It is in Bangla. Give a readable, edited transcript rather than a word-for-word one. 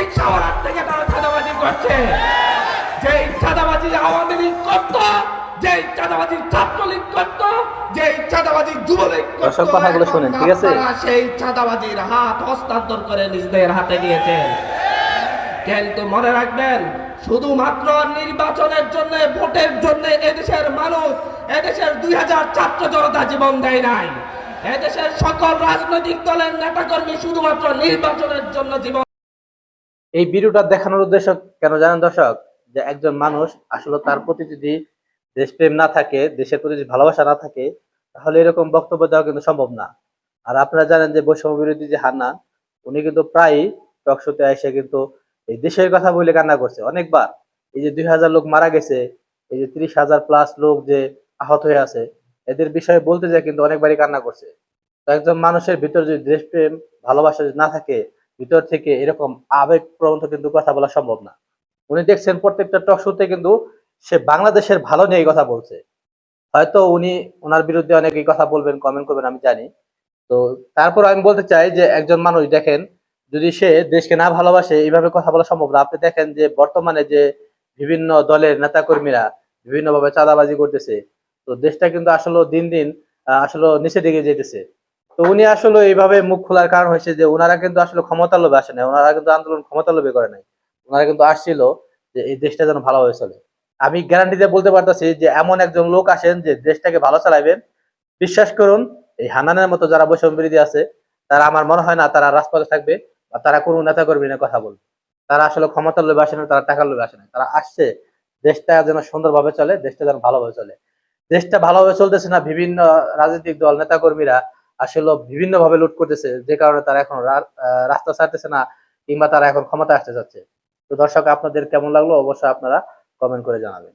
রিক্সাওয়ালার থেকে তারা চাঁদাবাজি করছে। যেই চাঁদাবাজি আওয়ামী লীগ করত, যেই চাঁদাবাজি ছাত্রলীগ করত, যেই চাঁদাবাজি যুবলীগ করত, দর্শক কথাগুলো শুনেন, ঠিক আছে? আপনারা সেই চাঁদাবাজির হাত হস্তান্তর করে নিজেদের হাতে নিয়েছেন। কিন্তু মনে রাখবেন, শুধুমাত্র নির্বাচনের জন্য, ভোটের জন্য এদেশের মানুষ, এদেশের 2000 ছাত্র জনতা জীবন দেয় নাই। এদেশের সকল রাজনৈতিক দলের নেতাকর্মী শুধুমাত্র নির্বাচনের জন্য জীবন। এই ভিডিওটা দেখানোর উদ্দেশ্য কেন জানেন দর্শক? যে একজন মানুষ আসলে তার প্রতি যদি দেশপ্রেম না থাকে, দেশের প্রতি যদি ভালোবাসা না থাকে, তাহলে এরকম বক্তব্য দেওয়া কিন্তু সম্ভব না। আর আপনারা জানেন যে বৈষম্য বিরোধী যে হান্নান, উনি কিন্তু প্রায়ই টক শোতে এসে কিন্তু এই দেশের কথা বলে কান্না করছে অনেকবার। এই যে 2000 লোক মারা গেছে, এই যে 30,000 প্লাস লোক যে আহত হয়ে আছে, এদের বিষয়ে বলতে যায় কিন্তু অনেকবারই কান্না করছে। তো একজন মানুষের ভিতর যদি দেশপ্রেম, ভালোবাসা যদি না থাকে, ভিতর থেকে এরকম আবেগ প্রবণ কিন্তু কথা বলা সম্ভব না। উনি দেখছেন প্রত্যেকটা টক শোতে কিন্তু সে বাংলাদেশের ভালো নিয়ে কথা বলছে। হয়তো উনি, ওনার বিরুদ্ধে অনেকেই কথা বলবেন, কমেন্ট করবেন, আমি জানি। তো তারপর আমি বলতে চাই যে একজন মানুষ দেখেন, যদি সে দেশকে না ভালোবাসে, এইভাবে কথা বলা সম্ভব না। আপনি দেখেন যে বর্তমানে যে বিভিন্ন দলের নেতা কর্মীরা বিভিন্ন ভাবে চাঁদাবাজি করতেছে, তো দেশটা কিন্তু আসলে দিন দিন আসলে নিচের দিকে যেতেছে। তো উনি আসলে এইভাবে মুখ খোলার কারণ হয়েছে যে ওনারা কিন্তু আসলে ক্ষমতার লোভে আসে নাই, ওনারা কিন্তু আন্দোলন ক্ষমতার লোভে করে নাই। ওনারা কিন্তু আসছিল যে এই দেশটা যেন ভালোভাবে চলে। আমি গ্যারান্টি দিয়ে বলতে পারতেছি যে এমন একজন লোক আসেন যে দেশটাকে ভালো চালাইবেন, বিশ্বাস করুন, এই হান্নানের মতো যারা বৈষম্য বিরোধী আছে, তারা আমার মনে হয় না তারা রাজপথে থাকবে বা তারা কোনো নেতা কর্মী নিয়ে কথা বলবে। তারা আসলে ক্ষমতার লোভে আসে না, তারা টাকার লোভে আসে না, তারা আসছে দেশটা যেন সুন্দরভাবে চলে, দেশটা যেন ভালোভাবে চলে। দেশটা ভালোভাবে চলতেছে না, বিভিন্ন রাজনৈতিক দল নেতা কর্মীরা আসলে বিভিন্ন ভাবে লুট করতেছে, যে কারণে তারা এখন রাস্তা ছাড়তেছে না, কিংবা তারা এখন ক্ষমতা আসতে যাচ্ছে। তো দর্শক, আপনাদের কেমন লাগলো অবশ্যই আপনারা কমেন্ট করে জানাবেন।